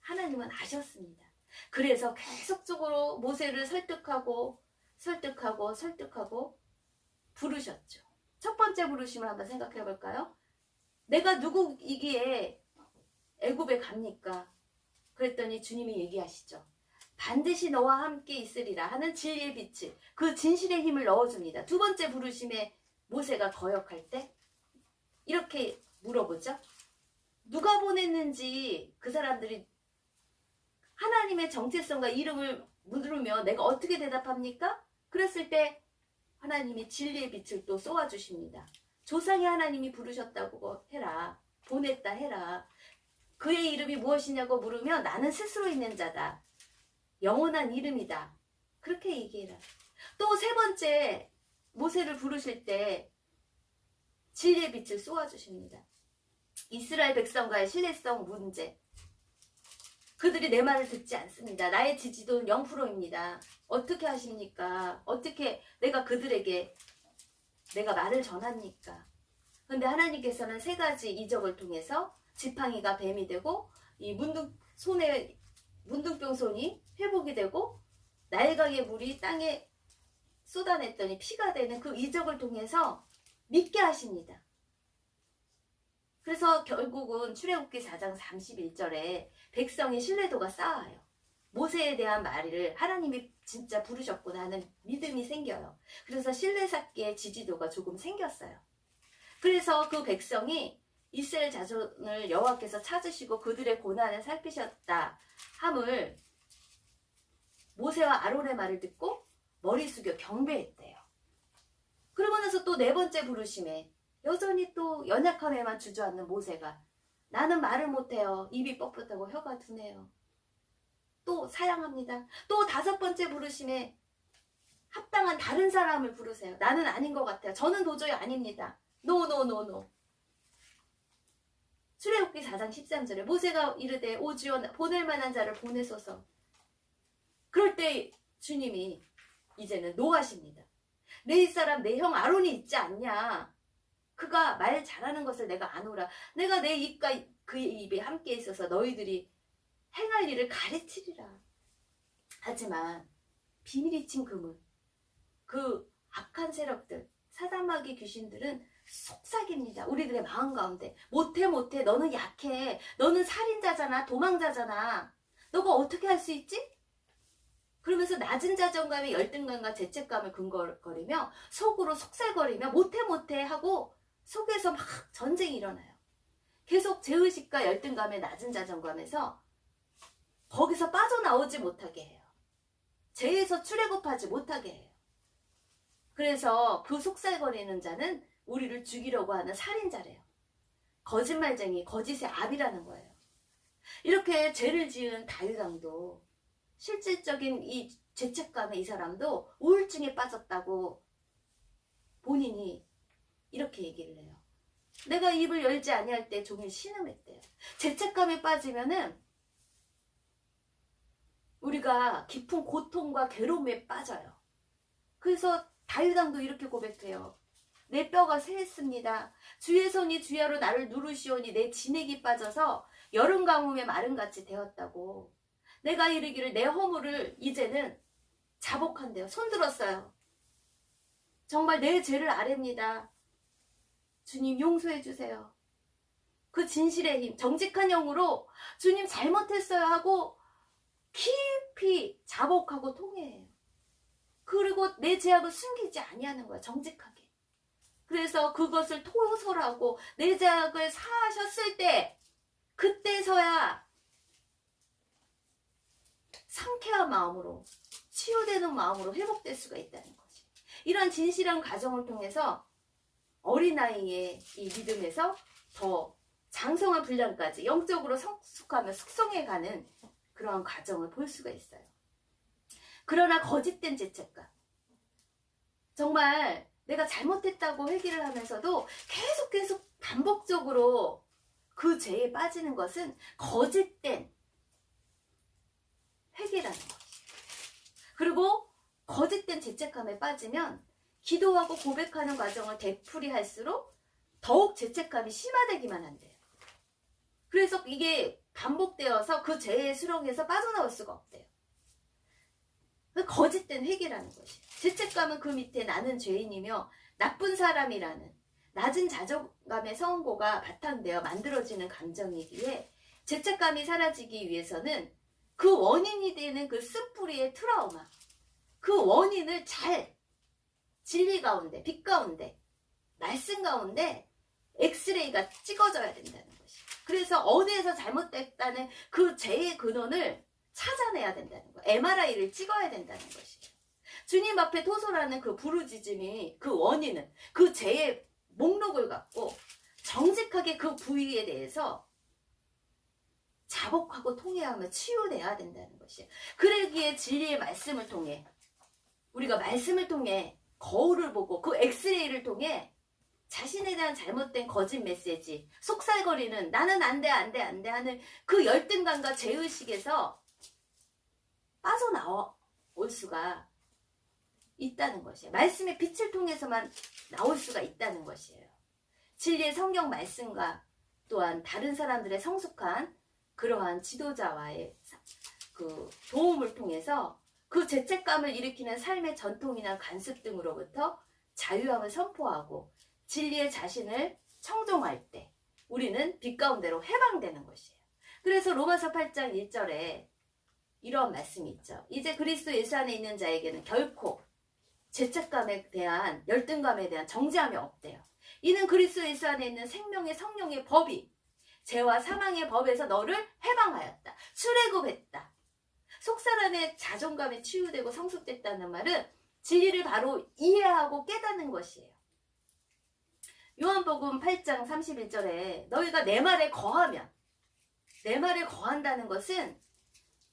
하나님은 아셨습니다. 그래서 계속적으로 모세를 설득하고 부르셨죠. 첫 번째 부르심을 한번 생각해 볼까요? 내가 누구이기에 애굽에 갑니까? 그랬더니 주님이 얘기하시죠. 반드시 너와 함께 있으리라 하는 진리의 빛을, 그 진실의 힘을 넣어줍니다. 두 번째 부르심에 모세가 거역할 때 이렇게 물어보죠. 누가 보냈는지 그 사람들이 하나님의 정체성과 이름을 물으면 내가 어떻게 대답합니까? 그랬을 때 하나님이 진리의 빛을 또 쏘아주십니다. 조상의 하나님이 부르셨다고 해라. 보냈다 해라. 그의 이름이 무엇이냐고 물으면 나는 스스로 있는 자다. 영원한 이름이다. 그렇게 얘기해라. 또 세 번째 모세를 부르실 때 진리의 빛을 쏘아주십니다. 이스라엘 백성과의 신뢰성 문제. 그들이 내 말을 듣지 않습니다. 나의 지지도는 0%입니다. 어떻게 하십니까? 어떻게 내가 그들에게 내가 말을 전합니까? 근데 하나님께서는 세 가지 이적을 통해서 지팡이가 뱀이 되고 이 문둥병 손이 회복이 되고 나일강의 물이 땅에 쏟아냈더니 피가 되는 그 이적을 통해서 믿게 하십니다. 그래서 결국은 출애굽기 4장 31절에 백성의 신뢰도가 쌓아요. 모세에 대한 말을 하나님이 진짜 부르셨구나 하는 믿음이 생겨요. 그래서 신뢰 쌓기의 지지도가 조금 생겼어요. 그래서 그 백성이 이스라엘 자손을 여호와께서 찾으시고 그들의 고난을 살피셨다 함을 모세와 아론의 말을 듣고 머리 숙여 경배했대요. 그러고 나서 또 네 번째 부르심에 여전히 또 연약함에만 주저앉는 모세가 나는 말을 못해요. 입이 뻣뻣하고 혀가 둔해요. 또 사양합니다. 또 다섯 번째 부르심에 합당한 다른 사람을 부르세요. 나는 아닌 것 같아요. 저는 도저히 아닙니다. 노. 출애굽기 4장 13절에 모세가 이르되 오 주여 보낼 만한 자를 보내소서. 그럴 때 주님이 이제는 노하십니다. 내 사람 내 형 아론이 있지 않냐. 그가 말 잘하는 것을 내가 아노라. 내가 내 입과 그의 입에 함께 있어서 너희들이 행할 일을 가르치리라. 하지만 비밀이 친 그물, 그 악한 세력들, 사단마귀 귀신들은 속삭입니다. 우리들의 마음 가운데 못해 너는 약해. 너는 살인자잖아. 도망자잖아. 너가 어떻게 할 수 있지? 그러면서 낮은 자존감에 열등감과 죄책감을 근거거리며 속으로 속살거리며 못해 하고 속에서 막 전쟁이 일어나요. 계속 죄의식과 열등감의 낮은 자존감에서 거기서 빠져나오지 못하게 해요. 죄에서 출애굽하지 못하게 해요. 그래서 그 속살거리는 자는 우리를 죽이려고 하는 살인자래요. 거짓말쟁이, 거짓의 압이라는 거예요. 이렇게 죄를 지은 다윗왕도 실질적인 이 죄책감에 이 사람도 우울증에 빠졌다고 본인이 이렇게 얘기를 해요. 내가 입을 열지 아니할 때 종일 신음했대요. 죄책감에 빠지면은 우리가 깊은 고통과 괴로움에 빠져요. 그래서 다윗왕도 이렇게 고백해요. 내 뼈가 쇠했습니다. 주의 손이 주야로 나를 누르시오니 내 진액이 빠져서 여름 가뭄에 마름같이 되었다고. 내가 이르기를 내 허물을 이제는 자복한대요. 손들었어요. 정말 내 죄를 아랩니다. 주님 용서해 주세요. 그 진실의 힘, 정직한 영으로 주님 잘못했어요 하고 깊이 자복하고 통회해요. 그리고 내 죄악을 숨기지 아니하는 거야. 정직하게. 그래서 그것을 토설하고 내 죄악을 사하셨을 때 그때서야 상쾌한 마음으로 치유되는 마음으로 회복될 수가 있다는 거지. 이런 진실한 과정을 통해서 어린아이의 이 믿음에서 더 장성한 분량까지 영적으로 성숙하며 숙성해가는 그러한 과정을 볼 수가 있어요. 그러나 거짓된 죄책감, 정말 내가 잘못했다고 회개를 하면서도 계속 반복적으로 그 죄에 빠지는 것은 거짓된 회개라는 거죠. 그리고 거짓된 죄책감에 빠지면 기도하고 고백하는 과정을 되풀이 할수록 더욱 죄책감이 심화되기만 한대요. 그래서 이게 반복되어서 그 죄의 수렁에서 빠져나올 수가 없대요. 거짓된 회개라는 것이에요. 죄책감은 그 밑에 나는 죄인이며 나쁜 사람이라는 낮은 자존감의 선고가 바탕되어 만들어지는 감정이기에 죄책감이 사라지기 위해서는 그 원인이 되는 그 쓴뿌리의 트라우마, 그 원인을 잘 진리 가운데, 빛 가운데, 말씀 가운데 엑스레이가 찍어져야 된다는 것이에요. 그래서 어디에서 잘못됐다는 그 죄의 근원을 찾아내야 된다는 거예요. MRI를 찍어야 된다는 것이에요. 주님 앞에 토설하는 그 부르짖음이 그 원인은 그 죄의 목록을 갖고 정직하게 그 부위에 대해서 자복하고 통회하며 치유돼야 된다는 것이에요. 그러기에 진리의 말씀을 통해 우리가 말씀을 통해 거울을 보고 그 엑스레이를 통해 자신에 대한 잘못된 거짓 메시지, 속살거리는 나는 안 돼 하는 그 열등감과 죄의식에서 빠져나올 수가 있다는 것이에요. 말씀의 빛을 통해서만 나올 수가 있다는 것이에요. 진리의 성경 말씀과 또한 다른 사람들의 성숙한 그러한 지도자와의 그 도움을 통해서 그 죄책감을 일으키는 삶의 전통이나 관습 등으로부터 자유함을 선포하고 진리의 자신을 청종할 때 우리는 빛 가운데로 해방되는 것이에요. 그래서 로마서 8장 1절에 이런 말씀이 있죠. 이제 그리스도 예수 안에 있는 자에게는 결코 죄책감에 대한 열등감에 대한 정죄함이 없대요. 이는 그리스도 예수 안에 있는 생명의 성령의 법이 죄와 사망의 법에서 너를 해방하였다. 출애굽했다. 속사람의 자존감이 치유되고 성숙됐다는 말은 진리를 바로 이해하고 깨닫는 것이에요. 요한복음 8장 31절에 너희가 내 말에 거하면, 내 말에 거한다는 것은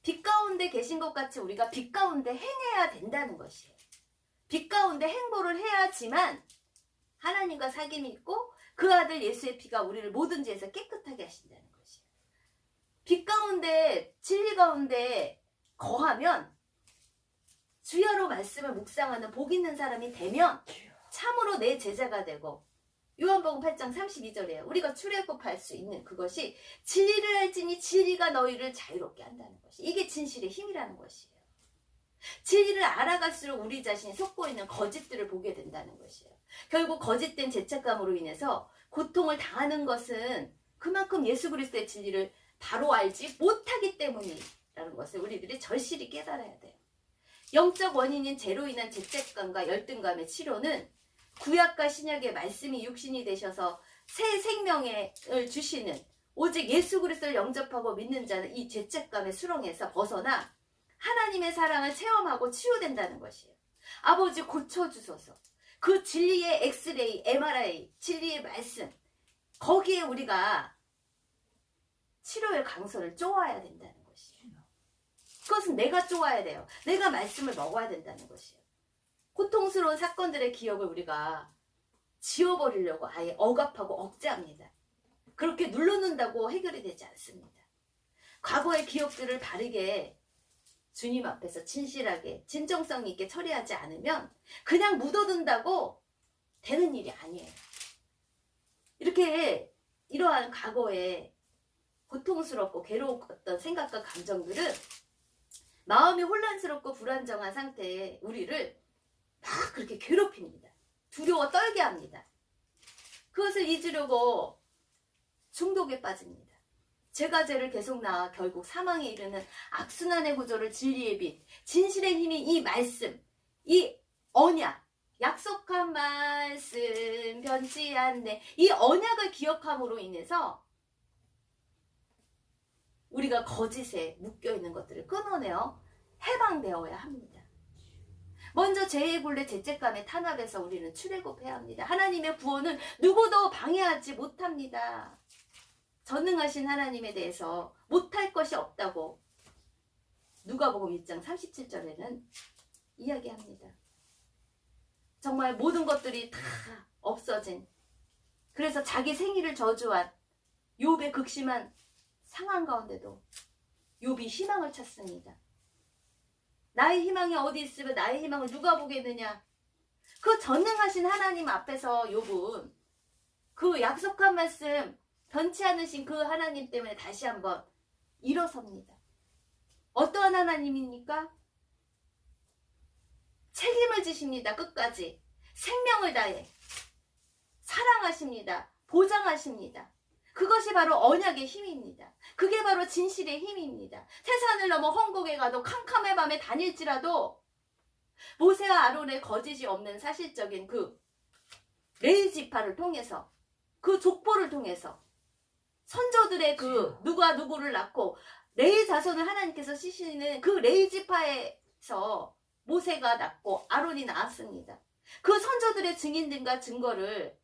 빛 가운데 계신 것 같이 우리가 빛 가운데 행해야 된다는 것이에요. 빛 가운데 행보를 해야지만 하나님과 사귐이 있고 그 아들 예수의 피가 우리를 모든 죄에서 깨끗하게 하신다는 것이에요. 빛 가운데 진리 가운데 거하면 주야로 말씀을 묵상하는 복 있는 사람이 되면 참으로 내 제자가 되고 요한복음 8장 32절이에요. 우리가 출애굽할 수 있는 그것이 진리를 알지니 진리가 너희를 자유롭게 한다는 것이 이게 진실의 힘이라는 것이에요. 진리를 알아갈수록 우리 자신이 속고 있는 거짓들을 보게 된다는 것이에요. 결국 거짓된 죄책감으로 인해서 고통을 당하는 것은 그만큼 예수 그리스도의 진리를 바로 알지 못하기 때문이라는 것을 우리들이 절실히 깨달아야 돼요. 영적 원인인 죄로 인한 죄책감과 열등감의 치료는 구약과 신약의 말씀이 육신이 되셔서 새 생명을 주시는 오직 예수 그리스도를 영접하고 믿는 자는 이 죄책감의 수렁에서 벗어나 하나님의 사랑을 체험하고 치유된다는 것이에요. 아버지 고쳐주소서. 그 진리의 엑스레이, MRI, 진리의 말씀 거기에 우리가 치료의 강선을 쪼아야 된다는 것이에요. 그것은 내가 쪼아야 돼요. 내가 말씀을 먹어야 된다는 것이에요. 고통스러운 사건들의 기억을 우리가 지워버리려고 아예 억압하고 억제합니다. 그렇게 눌러놓는다고 해결이 되지 않습니다. 과거의 기억들을 바르게 주님 앞에서 진실하게 진정성 있게 처리하지 않으면 그냥 묻어둔다고 되는 일이 아니에요. 이렇게 이러한 과거에 고통스럽고 괴로웠던 생각과 감정들은 마음이 혼란스럽고 불안정한 상태에 우리를 막 그렇게 괴롭힙니다. 두려워 떨게 합니다. 그것을 잊으려고 중독에 빠집니다. 죄가 죄를 계속 낳아 결국 사망에 이르는 악순환의 구조를 진리의 빛, 진실의 힘이 이 말씀, 이 언약, 약속한 말씀 변치 않네. 이 언약을 기억함으로 인해서 우리가 거짓에 묶여있는 것들을 끊어내어 해방되어야 합니다. 먼저 죄의 굴레 죄책감의 탄압에서 우리는 출애굽해야 합니다. 하나님의 구원은 누구도 방해하지 못합니다. 전능하신 하나님에 대해서 못할 것이 없다고 누가복음 1장 37절에는 이야기합니다. 정말 모든 것들이 다 없어진, 그래서 자기 생일을 저주한 욥의 극심한 상황 가운데도 욥이 희망을 찾습니다. 나의 희망이 어디 있으면 나의 희망을 누가 보겠느냐. 그 전능하신 하나님 앞에서 욥은 그 약속한 말씀 변치 않으신 그 하나님 때문에 다시 한번 일어섭니다. 어떠한 하나님입니까? 책임을 지십니다. 끝까지. 생명을 다해 사랑하십니다. 보장하십니다. 그것이 바로 언약의 힘입니다. 그게 바로 진실의 힘입니다. 태산을 넘어 헝곡에 가도 캄캄의 밤에 다닐지라도 모세와 아론의 거짓이 없는 사실적인 그 레위 지파를 통해서, 그 족보를 통해서 선조들의 그 누가 누구를 낳고 레위 자손을 하나님께서 쓰시는 그 레위 지파에서 모세가 낳고 아론이 낳았습니다. 그 선조들의 증인들과 증거를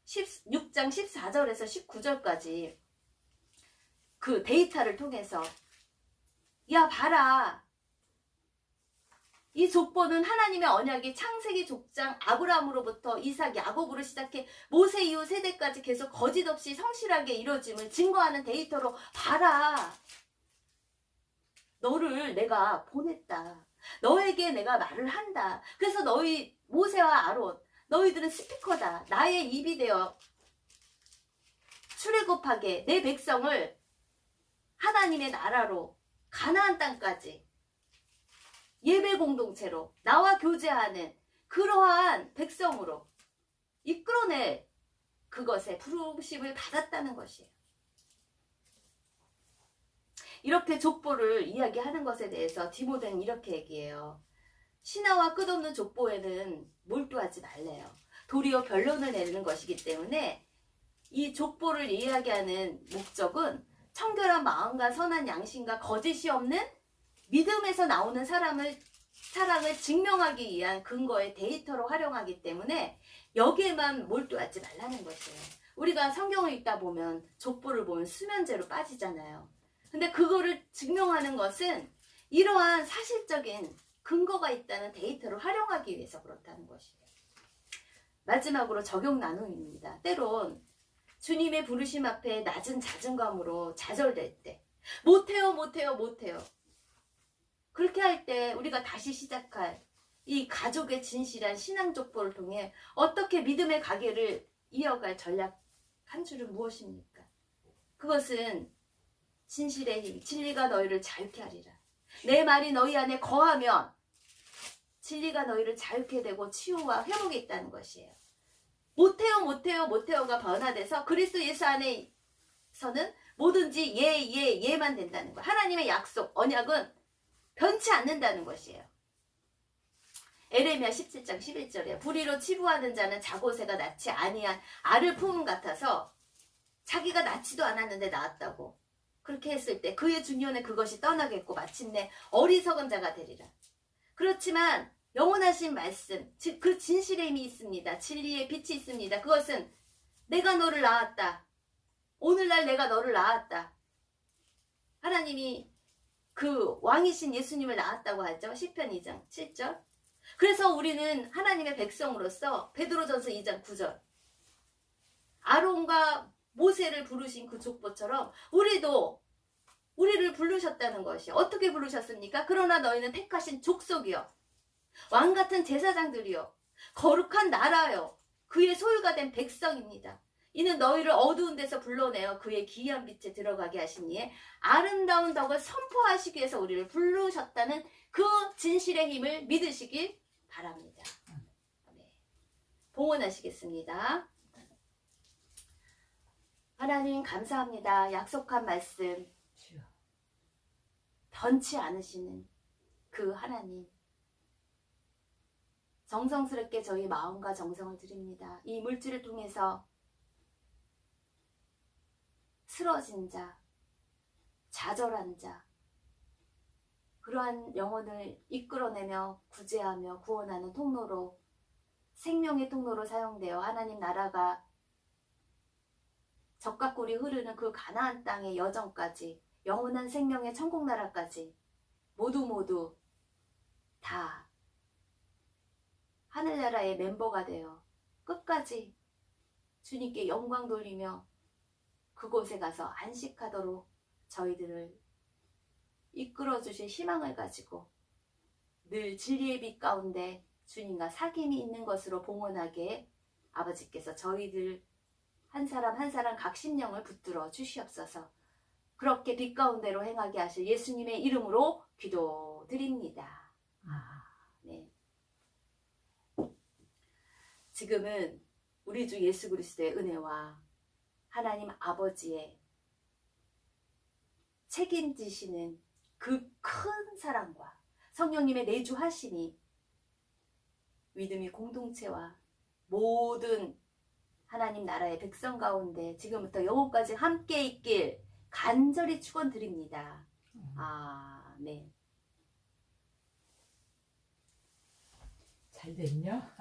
16장 14절에서 19절까지 그 데이터를 통해서, 야 봐라, 이 족보는 하나님의 언약이 창세기 족장 아브라함으로부터 이삭 야곱으로 시작해 모세 이후 세대까지 계속 거짓 없이 성실하게 이루어짐을 증거하는 데이터로 봐라. 너를 내가 보냈다. 너에게 내가 말을 한다. 그래서 너희 모세와 아론, 너희들은 스피커다. 나의 입이 되어 출애굽하게 내 백성을 하나님의 나라로 가나안 땅까지 예배 공동체로 나와 교제하는 그러한 백성으로 이끌어낼 그것에 부르심을 받았다는 것이에요. 이렇게 족보를 이야기하는 것에 대해서 디모데는 이렇게 얘기해요. 신화와 끝없는 족보에는 몰두하지 말래요. 도리어 변론을 내는 것이기 때문에 이 족보를 이야기하는 목적은 청결한 마음과 선한 양심과 거짓이 없는 믿음에서 나오는 사랑을 증명하기 위한 근거의 데이터로 활용하기 때문에 여기에만 몰두하지 말라는 것이에요. 우리가 성경을 읽다 보면 족보를 보면 수면제로 빠지잖아요. 근데 그거를 증명하는 것은 이러한 사실적인 근거가 있다는 데이터를 활용하기 위해서 그렇다는 것이에요. 마지막으로 적용 나눔입니다. 때론 주님의 부르심 앞에 낮은 자존감으로 좌절될 때, 못해요. 그렇게 할 때 우리가 다시 시작할 이 가족의 진실한 신앙 족보를 통해 어떻게 믿음의 가게를 이어갈 전략 한 줄은 무엇입니까? 그것은 진실의 힘, 진리가 너희를 자유케 하리라. 내 말이 너희 안에 거하면 진리가 너희를 자유케 되고 치유와 회복이 있다는 것이에요. 못해요가 변화돼서 그리스도 예수 안에서는 뭐든지 예만 된다는 거예요. 하나님의 약속, 언약은 변치 않는다는 것이에요. 에레미야 17장 11절에 불의로 치부하는 자는 자고새가 낳지 아니한 알을 품음 같아서 자기가 낳지도 않았는데 낳았다고 그렇게 했을 때 그의 중년에 그것이 떠나겠고 마침내 어리석은 자가 되리라. 그렇지만 영원하신 말씀, 즉 그 진실의 힘이 있습니다. 진리의 빛이 있습니다. 그것은 내가 너를 낳았다. 오늘날 내가 너를 낳았다. 하나님이 그 왕이신 예수님을 낳았다고 하죠. 시편 2장 7절. 그래서 우리는 하나님의 백성으로서 베드로전서 2장 9절 아론과 모세를 부르신 그 족보처럼 우리도 우리를 부르셨다는 것이 어떻게 부르셨습니까? 그러나 너희는 택하신 족속이요 왕같은 제사장들이요 거룩한 나라요 그의 소유가 된 백성입니다. 이는 너희를 어두운 데서 불러내어 그의 기이한 빛에 들어가게 하시니에 아름다운 덕을 선포하시기 위해서 우리를 부르셨다는 그 진실의 힘을 믿으시길 바랍니다. 네. 봉헌하시겠습니다. 하나님 감사합니다. 약속한 말씀 변치 않으시는 그 하나님 정성스럽게 저희 마음과 정성을 드립니다. 이 물질을 통해서 쓰러진 자, 좌절한 자 그러한 영혼을 이끌어내며 구제하며 구원하는 통로로 생명의 통로로 사용되어 하나님 나라가 젖과 꿀이 흐르는 그 가나안 땅의 여정까지 영원한 생명의 천국 나라까지 모두 다 하늘나라의 멤버가 되어 끝까지 주님께 영광 돌리며 그곳에 가서 안식하도록 저희들을 이끌어주실 희망을 가지고 늘 진리의 빛 가운데 주님과 사귐이 있는 것으로 봉헌하게 아버지께서 저희들 한 사람 한 사람 각 심령을 붙들어 주시옵소서. 그렇게 빛 가운데로 행하게 하실 예수님의 이름으로 기도드립니다. 네. 지금은 우리 주 예수 그리스도의 은혜와 하나님 아버지의 책임지시는 그 큰 사랑과 성령님의 내주하심이 믿음의 공동체와 모든 하나님 나라의 백성 가운데 지금부터 영혼까지 함께 있길 간절히 축원드립니다. 아멘. 잘 됐냐?